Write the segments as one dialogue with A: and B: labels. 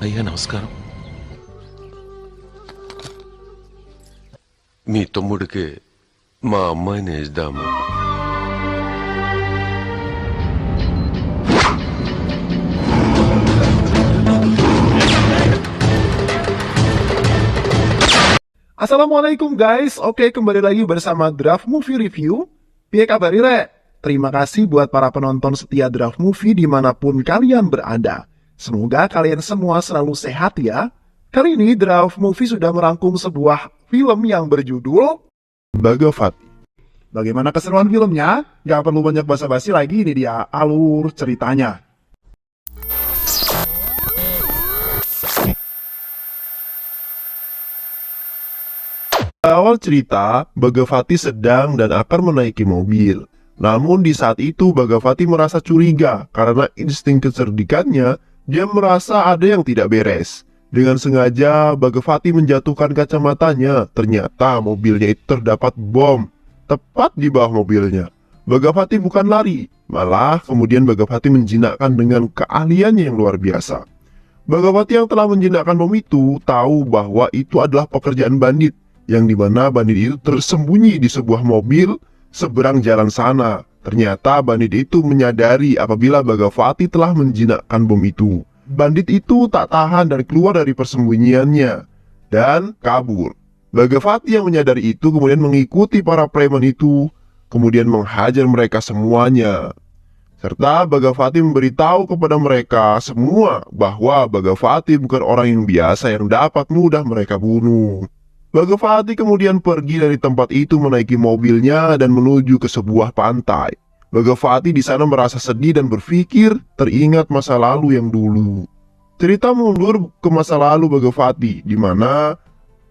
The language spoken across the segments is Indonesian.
A: అయ్యా నమస్కారం. మీ తమ్ముడికి మా అమ్మాయిని ఇద్దాము.
B: Assalamualaikum guys, oke kembali lagi bersama Draft Movie Review. Piye kabar Re? Terima kasih buat para penonton setia Draft Movie dimanapun kalian berada. Semoga kalian semua selalu sehat ya. Kali ini Draft Movie sudah merangkum sebuah film yang berjudul Bhagavati. Bagaimana keseruan filmnya? Gak perlu banyak basa-basi lagi, ini dia alur ceritanya. Awal cerita, Bhagavati sedang dan akan menaiki mobil. Namun di saat itu Bhagavati merasa curiga karena insting kecerdikannya, dia merasa ada yang tidak beres. Dengan sengaja Bhagavati menjatuhkan kacamatanya, ternyata mobilnya itu terdapat bom tepat di bawah mobilnya. Bhagavati bukan lari, malah kemudian Bhagavati menjinakkan dengan keahliannya yang luar biasa. Bhagavati yang telah menjinakkan bom itu tahu bahwa itu adalah pekerjaan bandit, yang dimana bandit itu tersembunyi di sebuah mobil seberang jalan sana. Ternyata bandit itu menyadari apabila Bhagavati telah menjinakkan bom itu. Bandit itu tak tahan dan keluar dari persembunyiannya dan kabur. Bhagavati yang menyadari itu kemudian mengikuti para preman itu, kemudian menghajar mereka semuanya. Serta Bhagavati memberitahu kepada mereka semua bahwa Bhagavati bukan orang yang biasa yang dapat mudah mereka bunuh. Bhagavati kemudian pergi dari tempat itu menaiki mobilnya dan menuju ke sebuah pantai. Bhagavati di sana merasa sedih dan berpikir teringat masa lalu yang dulu. Cerita mundur ke masa lalu Bhagavati, di mana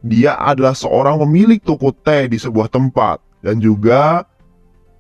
B: dia adalah seorang pemilik toko teh di sebuah tempat dan juga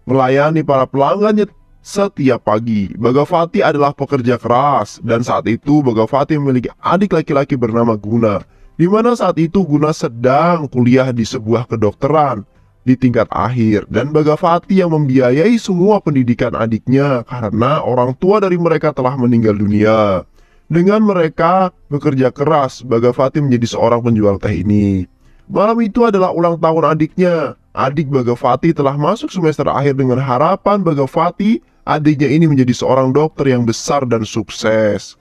B: melayani para pelanggannya setiap pagi. Bhagavati adalah pekerja keras dan saat itu Bhagavati memiliki adik laki-laki bernama Guna, di mana saat itu Guna sedang kuliah di sebuah kedokteran di tingkat akhir dan Bhagavati yang membiayai semua pendidikan adiknya karena orang tua dari mereka telah meninggal dunia. Dengan mereka bekerja keras, Bhagavati menjadi seorang penjual teh ini. Malam itu adalah ulang tahun adiknya. Adik Bhagavati telah masuk semester akhir dengan harapan Bhagavati adiknya ini menjadi seorang dokter yang besar dan sukses.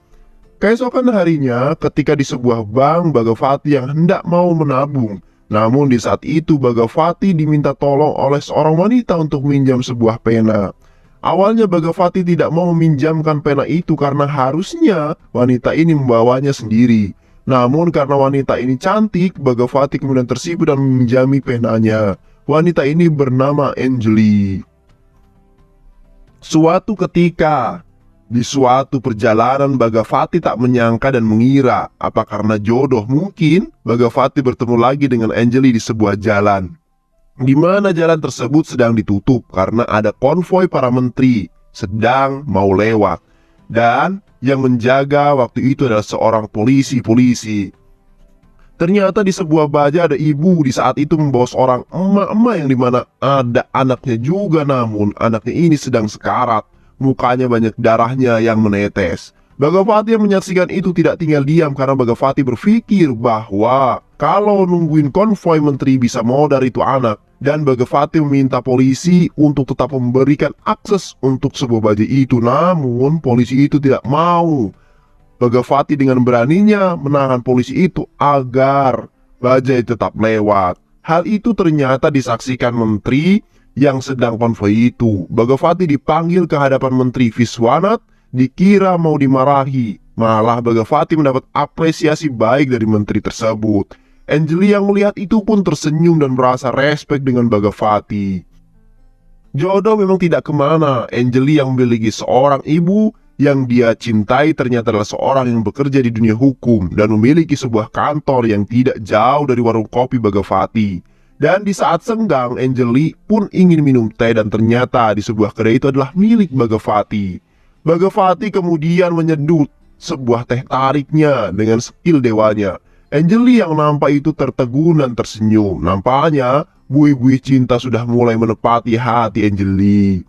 B: Keesokan harinya, ketika di sebuah bank, Bhagavati yang hendak mau menabung. Namun di saat itu Bhagavati diminta tolong oleh seorang wanita untuk meminjam sebuah pena. Awalnya Bhagavati tidak mau meminjamkan pena itu karena harusnya wanita ini membawanya sendiri. Namun karena wanita ini cantik, Bhagavati kemudian tersipu dan meminjami penanya. Wanita ini bernama Anjali. Suatu ketika, di suatu perjalanan Bhagavati tak menyangka dan mengira apa karena jodoh mungkin Bhagavati bertemu lagi dengan Anjali di sebuah jalan, di mana jalan tersebut sedang ditutup karena ada konvoi para menteri sedang mau lewat dan yang menjaga waktu itu adalah seorang polisi. Ternyata di sebuah baja ada ibu di saat itu membawa seorang emak-emak yang dimana ada anaknya juga, namun anaknya ini sedang sekarat. Mukanya banyak darahnya yang menetes. Bhagavati yang menyaksikan itu tidak tinggal diam karena Bhagavati berpikir bahwa kalau nungguin konvoi menteri bisa modar itu anak. Dan Bhagavati meminta polisi untuk tetap memberikan akses untuk sebuah baja itu. Namun polisi itu tidak mau. Bhagavati dengan beraninya menahan polisi itu agar baja itu tetap lewat. Hal itu ternyata disaksikan menteri yang sedang konvoi itu. Bhagavati dipanggil ke hadapan Menteri Viswanat, dikira mau dimarahi. Malah Bhagavati mendapat apresiasi baik dari menteri tersebut. Anjali yang melihat itu pun tersenyum dan merasa respek dengan Bhagavati. Jodoh memang tidak kemana. Anjali yang memiliki seorang ibu yang dia cintai ternyata adalah seorang yang bekerja di dunia hukum dan memiliki sebuah kantor yang tidak jauh dari warung kopi Bhagavati. Dan di saat senggang, Anjali pun ingin minum teh dan ternyata di sebuah kedai itu adalah milik Bhagavati. Bhagavati kemudian menyedut sebuah teh tariknya dengan skill dewanya. Anjali yang nampak itu tertegun dan tersenyum. Nampaknya buih-buih cinta sudah mulai menepati hati Anjali.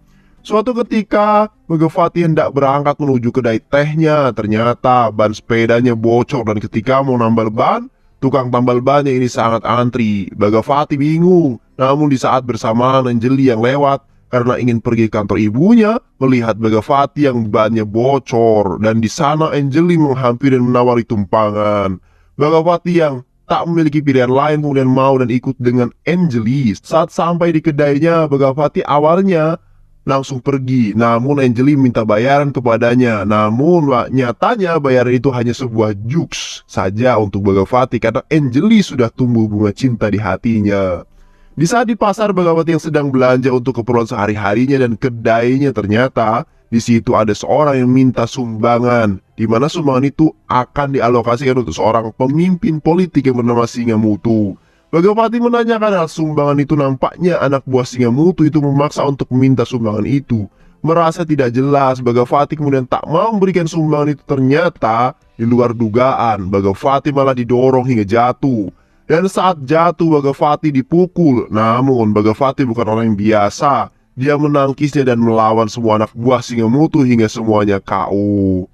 B: Suatu ketika, Megawati hendak berangkat menuju kedai tehnya. Ternyata ban sepedanya bocor dan ketika mau nambal ban, tukang tambal bannya ini sangat antri. Megawati bingung, namun di saat bersamaan Anjali yang lewat karena ingin pergi ke kantor ibunya, melihat Megawati yang bannya bocor dan di sana Anjali menghampiri dan menawari tumpangan. Megawati yang tak memiliki pilihan lain kemudian mau dan ikut dengan Anjali. Saat sampai di kedainya, Megawati awalnya langsung pergi, namun Anjali minta bayaran kepadanya. Namun nyatanya bayaran itu hanya sebuah jokes saja untuk Megawati karena Anjali sudah tumbuh bunga cinta di hatinya. Di saat di pasar, Megawati yang sedang belanja untuk keperluan sehari-harinya dan kedainya, ternyata di situ ada seorang yang minta sumbangan, di mana sumbangan itu akan dialokasikan untuk seorang pemimpin politik yang bernama Singamutu. Megawati menanyakan hal sumbangan itu, nampaknya anak buah Singamutu itu memaksa untuk meminta sumbangan itu. Merasa tidak jelas, Megawati kemudian tak mau memberikan sumbangan itu. Ternyata di luar dugaan, Megawati malah didorong hingga jatuh. Dan saat jatuh, Megawati dipukul. Namun Megawati bukan orang yang biasa. Dia menangkisnya dan melawan semua anak buah Singamutu hingga semuanya KO.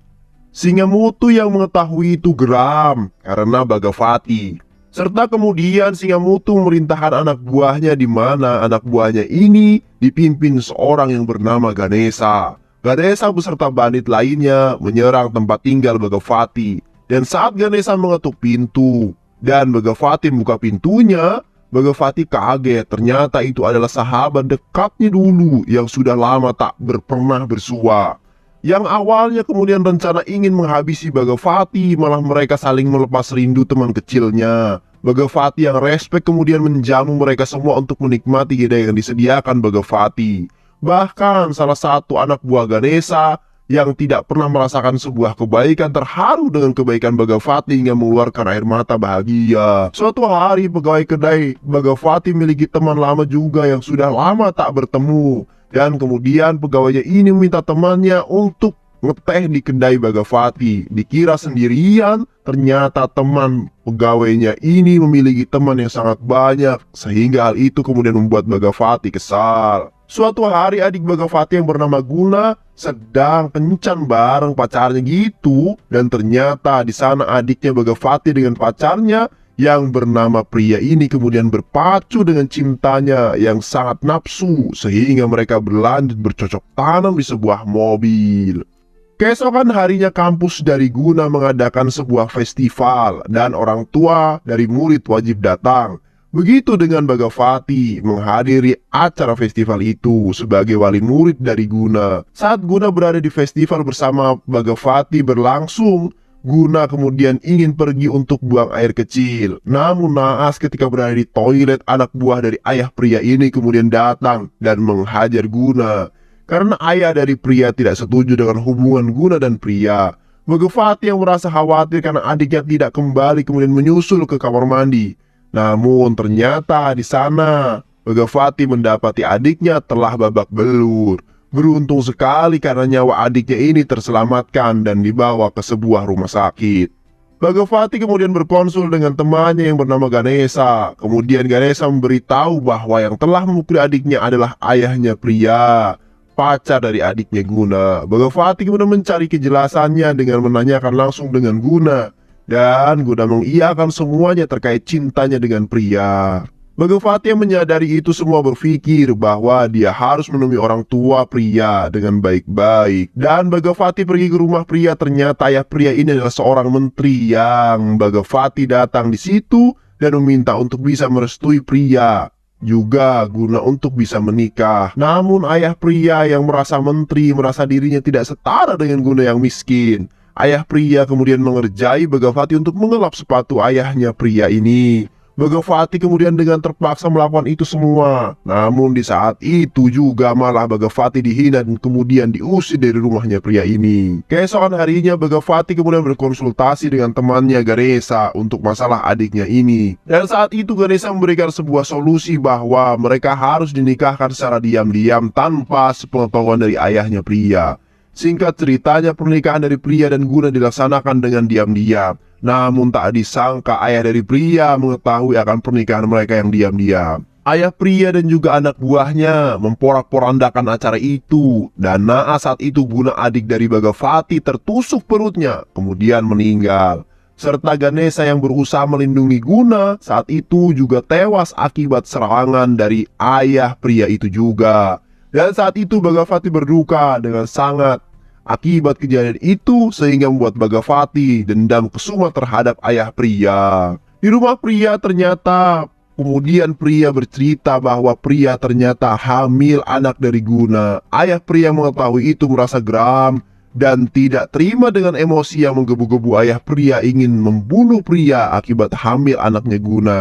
B: Singamutu yang mengetahui itu geram karena Megawati. Serta kemudian Singamutu memerintahkan anak buahnya, di mana anak buahnya ini dipimpin seorang yang bernama Ganesha. Ganesha beserta bandit lainnya menyerang tempat tinggal Megawati. Dan saat Ganesha mengetuk pintu dan Megawati membuka pintunya, Megawati kaget. Ternyata itu adalah sahabat dekatnya dulu yang sudah lama tak pernah bersua. Yang awalnya kemudian rencana ingin menghabisi Megawati, malah mereka saling melepas rindu teman kecilnya. Megawati yang respek kemudian menjamu mereka semua untuk menikmati kedai yang disediakan Megawati. Bahkan salah satu anak buah Ganesha yang tidak pernah merasakan sebuah kebaikan terharu dengan kebaikan Megawati hingga mengeluarkan air mata bahagia. Suatu hari pegawai kedai Megawati miliki teman lama juga yang sudah lama tak bertemu. Dan kemudian pegawainya ini meminta temannya untuk ngeteh di kedai Megawati. Dikira sendirian, ternyata teman pegawainya ini memiliki teman yang sangat banyak. Sehingga hal itu kemudian membuat Megawati kesal. Suatu hari adik Megawati yang bernama Guna sedang kencan bareng pacarnya gitu. Dan ternyata di sana adiknya Megawati dengan pacarnya yang bernama Pria ini kemudian berpacu dengan cintanya yang sangat nafsu, sehingga mereka berlanjut bercocok tanam di sebuah mobil. Keesokan harinya kampus dari Guna mengadakan sebuah festival dan orang tua dari murid wajib datang. Begitu dengan Megawati menghadiri acara festival itu sebagai wali murid dari Guna. Saat Guna berada di festival bersama Megawati berlangsung, Guna kemudian ingin pergi untuk buang air kecil. Namun naas ketika berada di toilet, anak buah dari ayah pria ini kemudian datang dan menghajar Guna. Karena ayah dari pria tidak setuju dengan hubungan Guna dan pria. Megawati yang merasa khawatir karena adiknya tidak kembali kemudian menyusul ke kamar mandi. Namun ternyata di sana Megawati mendapati adiknya telah babak belur. Beruntung sekali karena nyawa adiknya ini terselamatkan dan dibawa ke sebuah rumah sakit. Megawati kemudian berkonsul dengan temannya yang bernama Ganesha. Kemudian Ganesha memberitahu bahwa yang telah memukul adiknya adalah ayahnya Pria, pacar dari adiknya Guna. Megawati kemudian mencari kejelasannya dengan menanyakan langsung dengan Guna. Dan Guna mengiyakan semuanya terkait cintanya dengan Pria. Megawati yang menyadari itu semua berpikir bahwa dia harus menemui orang tua Pria dengan baik-baik. Dan Megawati pergi ke rumah Pria, ternyata ayah Pria ini adalah seorang menteri yang Megawati datang di situ dan meminta untuk bisa merestui Pria. Juga guna untuk bisa menikah. Namun ayah Pria yang merasa menteri, merasa dirinya tidak setara dengan Guna yang miskin. Ayah Pria kemudian mengerjai Megawati untuk mengelap sepatu ayahnya Pria ini. Megawati kemudian dengan terpaksa melakukan itu semua. Namun di saat itu juga malah Megawati dihina dan kemudian diusir dari rumahnya Pria ini. Keesokan harinya Megawati kemudian berkonsultasi dengan temannya Ganesha untuk masalah adiknya ini. Dan saat itu Ganesha memberikan sebuah solusi bahwa mereka harus dinikahkan secara diam-diam tanpa sepengetahuan dari ayahnya Pria. Singkat ceritanya, pernikahan dari Pria dan Guna dilaksanakan dengan diam-diam. Namun tak disangka ayah dari Pria mengetahui akan pernikahan mereka yang diam-diam. Ayah pria dan juga anak buahnya memporak-porandakan acara itu, dan naas saat itu Guna adik dari Bagavati tertusuk perutnya, kemudian meninggal. Serta Ganesha yang berusaha melindungi Guna saat itu juga tewas akibat serangan dari ayah pria itu juga. Dan saat itu Bagavati berduka dengan sangat akibat kejadian itu, sehingga membuat Bagavati dendam kesuma terhadap ayah pria. Di rumah pria ternyata kemudian pria bercerita bahwa pria ternyata hamil anak dari Guna. Ayah pria mengetahui itu merasa geram dan tidak terima dengan emosi yang menggebu-gebu. Ayah pria ingin membunuh pria akibat hamil anaknya Guna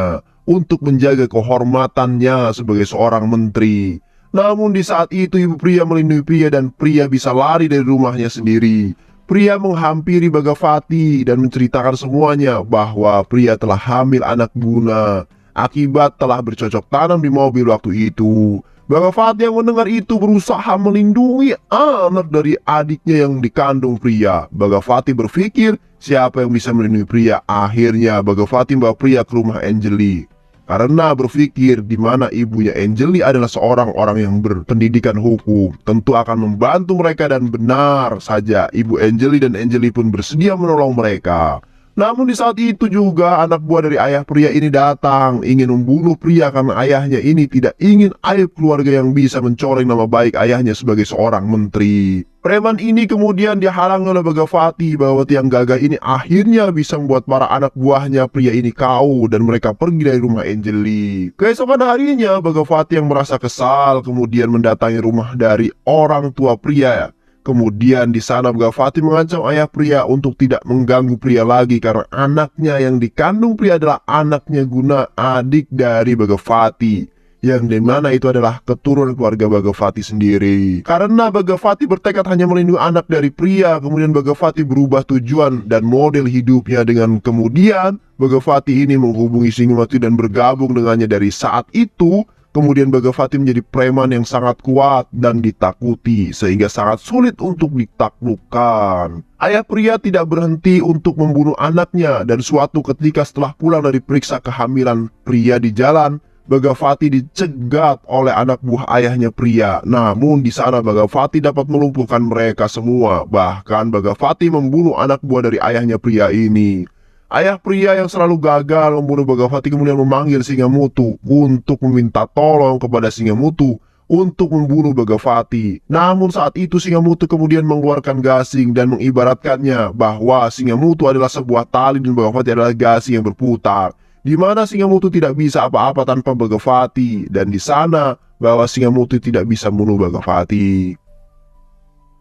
B: untuk menjaga kehormatannya sebagai seorang menteri. Namun di saat itu ibu pria melindungi pria dan pria bisa lari dari rumahnya sendiri. Pria menghampiri Bagavati dan menceritakan semuanya bahwa pria telah hamil anak Guna akibat telah bercocok tanam di mobil waktu itu. Bagavati yang mendengar itu berusaha melindungi anak dari adiknya yang dikandung pria. Bagavati berpikir siapa yang bisa melindungi pria. Akhirnya Bagavati membawa pria ke rumah Anjali. Karena berpikir di mana ibunya Anjali adalah seorang orang yang berpendidikan hukum, tentu akan membantu mereka, dan benar saja ibu Anjali dan Anjali pun bersedia menolong mereka. Namun di saat itu juga anak buah dari ayah pria ini datang ingin membunuh pria karena ayahnya ini tidak ingin aib keluarga yang bisa mencoreng nama baik ayahnya sebagai seorang menteri. Preman ini kemudian dihalangi oleh Bagavati bahwa tiang gagah ini akhirnya bisa membuat para anak buahnya pria ini kau dan mereka pergi dari rumah Anjali. Keesokan harinya Bagavati yang merasa kesal kemudian mendatangi rumah dari orang tua pria. Kemudian di sana Bagavati mengancam ayah pria untuk tidak mengganggu pria lagi karena anaknya yang dikandung pria adalah anaknya Guna, adik dari Bagavati, yang dimana itu adalah keturunan keluarga Bagavati sendiri. Karena Bagavati bertekad hanya melindungi anak dari pria, kemudian Bagavati berubah tujuan dan model hidupnya dengan kemudian Bagavati ini menghubungi Singamati dan bergabung dengannya. Dari saat itu kemudian Bagavati menjadi preman yang sangat kuat dan ditakuti sehingga sangat sulit untuk ditaklukkan. Ayah pria tidak berhenti untuk membunuh anaknya, dan suatu ketika setelah pulang dari periksa kehamilan pria di jalan, Bagavati dicegat oleh anak buah ayahnya pria. Namun di sana Bagavati dapat melumpuhkan mereka semua. Bahkan Bagavati membunuh anak buah dari ayahnya pria ini. Ayah pria yang selalu gagal membunuh Bagavati kemudian memanggil Singamutu untuk meminta tolong kepada Singamutu untuk membunuh Bagavati. Namun saat itu Singamutu kemudian mengeluarkan gasing dan mengibaratkannya bahwa Singamutu adalah sebuah tali dan Bagavati adalah gasing yang berputar, di mana Singamutu tidak bisa apa-apa tanpa Bagavati, dan di sana bahwa Singamutu tidak bisa membunuh Bagavati.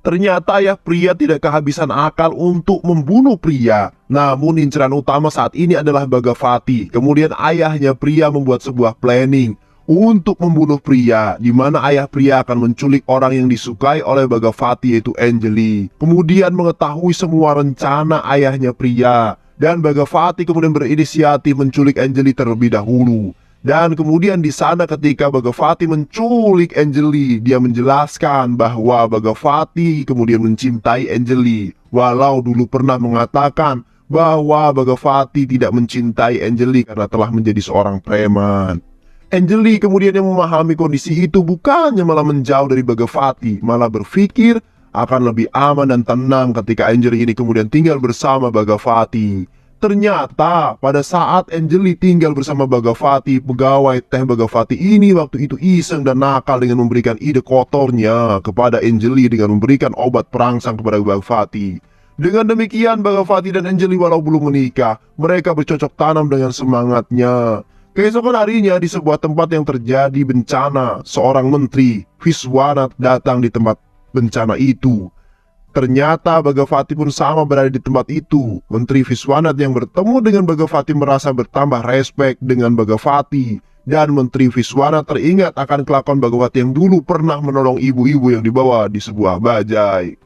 B: Ternyata ayah pria tidak kehabisan akal untuk membunuh pria. Namun inceran utama saat ini adalah Bagavati. Kemudian ayahnya pria membuat sebuah planning untuk membunuh pria, di mana ayah pria akan menculik orang yang disukai oleh Bagavati yaitu Anjali. Kemudian mengetahui semua rencana ayahnya pria, dan Bagavati kemudian berinisiatif menculik Anjali terlebih dahulu. Dan kemudian di sana ketika Bagavati menculik Anjali, dia menjelaskan bahwa Bagavati kemudian mencintai Anjali, walau dulu pernah mengatakan bahwa Bagavati tidak mencintai Anjali karena telah menjadi seorang preman. Anjali kemudian yang memahami kondisi itu bukannya malah menjauh dari Bagavati, malah berpikir akan lebih aman dan tenang ketika Anjali ini kemudian tinggal bersama Bagavati. Ternyata pada saat Anjali tinggal bersama Bagavati, pegawai teh Bagavati ini waktu itu iseng dan nakal dengan memberikan ide kotornya kepada Anjali dengan memberikan obat perangsang kepada Bagavati. Dengan demikian Bagavati dan Anjali walau belum menikah, mereka bercocok tanam dengan semangatnya. Keesokan harinya di sebuah tempat yang terjadi bencana, seorang menteri, Viswanath, datang di tempat bencana itu. Ternyata Bagavati pun sama berada di tempat itu. Menteri Viswanath yang bertemu dengan Bagavati merasa bertambah respek dengan Bagavati. Dan Menteri Viswanath teringat akan kelakuan Bagavati yang dulu pernah menolong ibu-ibu yang dibawa di sebuah bajai.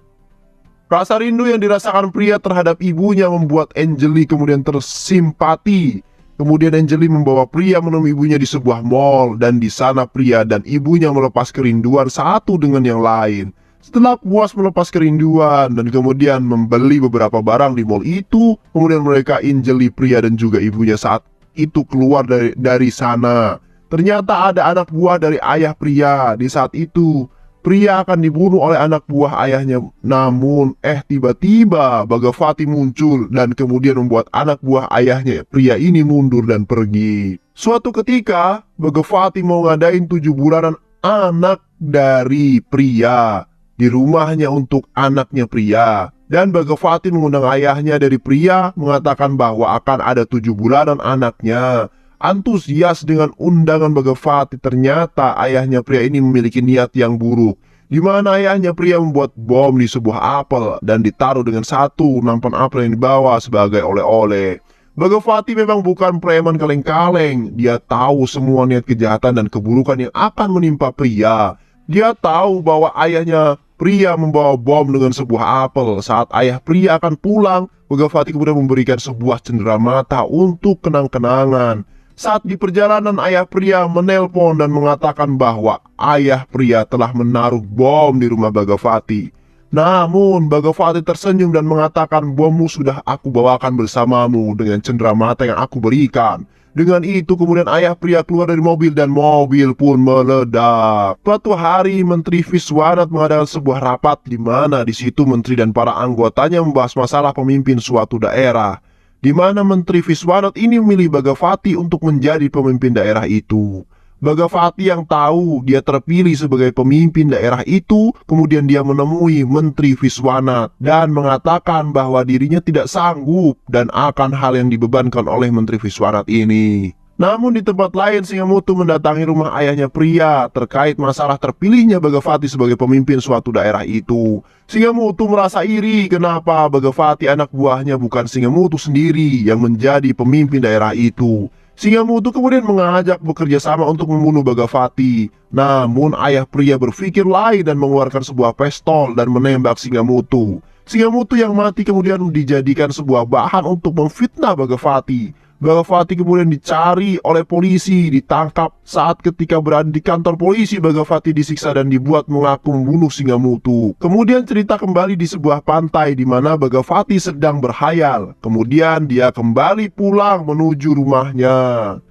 B: Rasa rindu yang dirasakan pria terhadap ibunya membuat Anjali kemudian tersimpati. Kemudian Anjali membawa pria menemui ibunya di sebuah mall, dan di sana pria dan ibunya melepas kerinduan satu dengan yang lain. Setelah puas melepas kerinduan dan kemudian membeli beberapa barang di mall itu, kemudian mereka Anjali pria dan juga ibunya saat itu keluar dari sana. Ternyata ada anak buah dari ayah pria. Di saat itu, pria akan dibunuh oleh anak buah ayahnya. Namun, tiba-tiba Bhagavati muncul dan kemudian membuat anak buah ayahnya pria ini mundur dan pergi. Suatu ketika, Bhagavati mau ngadain 7 bulanan anak dari pria di rumahnya untuk anaknya pria. Dan Bhagavati mengundang ayahnya dari pria, mengatakan bahwa akan ada 7 bulanan anaknya. Antusias dengan undangan Bhagavati, ternyata ayahnya pria ini memiliki niat yang buruk, di mana ayahnya pria membuat bom di sebuah apel dan ditaruh dengan satu nampan apel yang dibawa sebagai oleh-oleh. Bhagavati memang bukan preman kaleng-kaleng. Dia tahu semua niat kejahatan dan keburukan yang akan menimpa pria. Dia tahu bahwa ayahnya pria membawa bom dengan sebuah apel. Saat ayah pria akan pulang, Bhagavati kemudian memberikan sebuah cenderamata untuk kenang-kenangan. Saat di perjalanan, ayah pria menelpon dan mengatakan bahwa ayah pria telah menaruh bom di rumah Bhagavati. Namun Bhagavati tersenyum dan mengatakan, bommu sudah aku bawakan bersamamu dengan cenderamata yang aku berikan. Dengan itu kemudian ayah pria keluar dari mobil dan mobil pun meledak. Suatu hari Menteri Viswanat mengadakan sebuah rapat di mana di situ menteri dan para anggotanya membahas masalah pemimpin suatu daerah, di mana Menteri Viswanat ini memilih Bhagavati untuk menjadi pemimpin daerah itu. Bhagavati yang tahu dia terpilih sebagai pemimpin daerah itu, kemudian dia menemui Menteri Viswanat dan mengatakan bahwa dirinya tidak sanggup dan akan hal yang dibebankan oleh Menteri Viswanat ini. Namun di tempat lain, Singamutu mendatangi rumah ayahnya pria terkait masalah terpilihnya Bhagavati sebagai pemimpin suatu daerah itu. Singamutu merasa iri kenapa Bhagavati anak buahnya bukan Singamutu sendiri yang menjadi pemimpin daerah itu. Singamutu kemudian mengajak bekerja sama untuk membunuh Bhagavati. Namun ayah pria berpikir lain dan mengeluarkan sebuah pistol dan menembak Singamutu. Singamutu yang mati kemudian dijadikan sebuah bahan untuk memfitnah Bhagavati. Bhagavati kemudian dicari oleh polisi, ditangkap. Saat ketika berada di kantor polisi, Bhagavati disiksa dan dibuat mengaku membunuh Singamutu. Kemudian cerita kembali di sebuah pantai di mana Bhagavati sedang berhayal. Kemudian dia kembali pulang menuju rumahnya.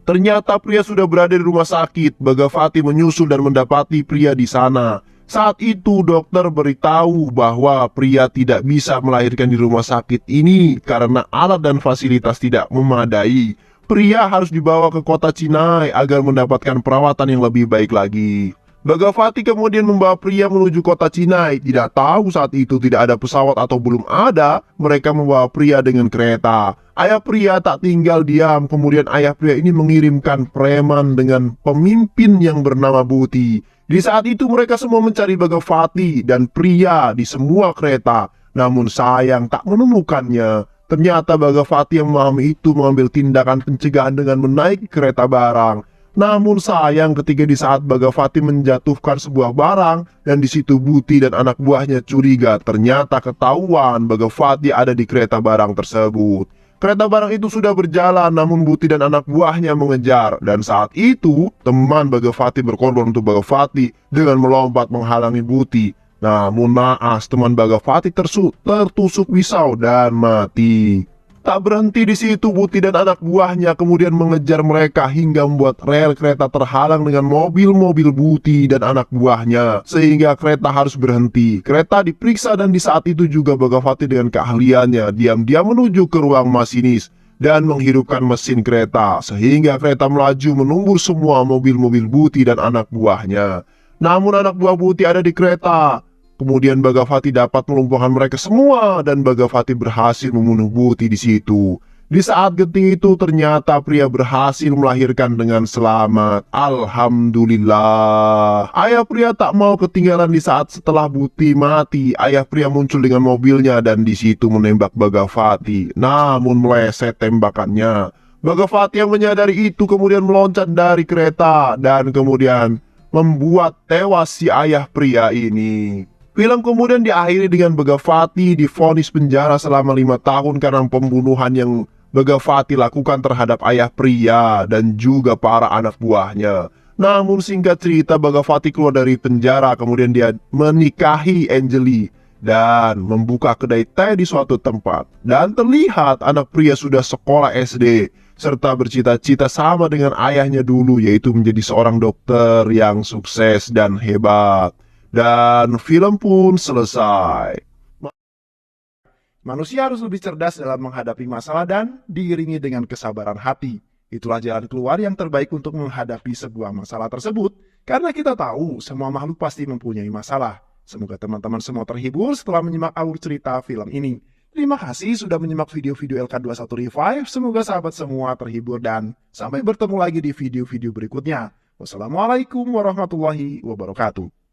B: Ternyata pria sudah berada di rumah sakit. Bhagavati menyusul dan mendapati pria di sana. Saat itu dokter beritahu bahwa pria tidak bisa melahirkan di rumah sakit ini karena alat dan fasilitas tidak memadai. Pria harus dibawa ke kota Chennai agar mendapatkan perawatan yang lebih baik lagi. Bhagavati kemudian membawa pria menuju kota Chennai. Tidak tahu saat itu tidak ada pesawat atau belum ada, mereka membawa pria dengan kereta. Ayah pria tak tinggal diam, kemudian ayah pria ini mengirimkan preman dengan pemimpin yang bernama Buti. Di saat itu mereka semua mencari Bhagavati dan pria di semua kereta, namun sayang tak menemukannya. Ternyata Bhagavati yang memahami itu mengambil tindakan pencegahan dengan menaiki kereta barang. Namun sayang ketika di saat Bhagavati menjatuhkan sebuah barang dan di situ Buti dan anak buahnya curiga, ternyata ketahuan Bhagavati ada di kereta barang tersebut. Kereta barang itu sudah berjalan, namun Buti dan anak buahnya mengejar. Dan saat itu, teman Bhagavati berkorban untuk Bhagavati dengan melompat menghalangi Buti. Namun naas, teman Bhagavati tertusuk pisau dan mati. Tak berhenti di situ, Buti dan anak buahnya kemudian mengejar mereka hingga membuat rel kereta terhalang dengan mobil-mobil Buti dan anak buahnya, sehingga kereta harus berhenti. Kereta diperiksa dan di saat itu juga Bhagavati dengan keahliannya diam-diam menuju ke ruang masinis dan menghidupkan mesin kereta, sehingga kereta melaju menumbur semua mobil-mobil Buti dan anak buahnya. Namun anak buah Buti ada di kereta. Kemudian Bhagavati dapat melumpuhkan mereka semua dan Bhagavati berhasil membunuh Buti di situ. Di saat genting itu ternyata pria berhasil melahirkan dengan selamat. Alhamdulillah. Ayah pria tak mau ketinggalan di saat setelah Buti mati. Ayah pria muncul dengan mobilnya dan di situ menembak Bhagavati. Namun meleset tembakannya. Bhagavati yang menyadari itu kemudian meloncat dari kereta dan kemudian membuat tewas si ayah pria ini. Film kemudian diakhiri dengan Bhagavati divonis penjara selama 5 tahun karena pembunuhan yang Bhagavati lakukan terhadap ayah pria dan juga para anak buahnya. Namun singkat cerita, Bhagavati keluar dari penjara, kemudian dia menikahi Anjali dan membuka kedai teh di suatu tempat. Dan terlihat anak pria sudah sekolah SD. serta bercita-cita sama dengan ayahnya dulu, yaitu menjadi seorang dokter yang sukses dan hebat. Dan film pun selesai. Manusia harus lebih cerdas dalam menghadapi masalah dan diiringi dengan kesabaran hati. Itulah jalan keluar yang terbaik untuk menghadapi sebuah masalah tersebut. Karena kita tahu semua makhluk pasti mempunyai masalah. Semoga teman-teman semua terhibur setelah menyimak alur cerita film ini. Terima kasih sudah menyimak video-video LK21 Revive. Semoga sahabat semua terhibur dan sampai bertemu lagi di video-video berikutnya. Wassalamualaikum warahmatullahi wabarakatuh.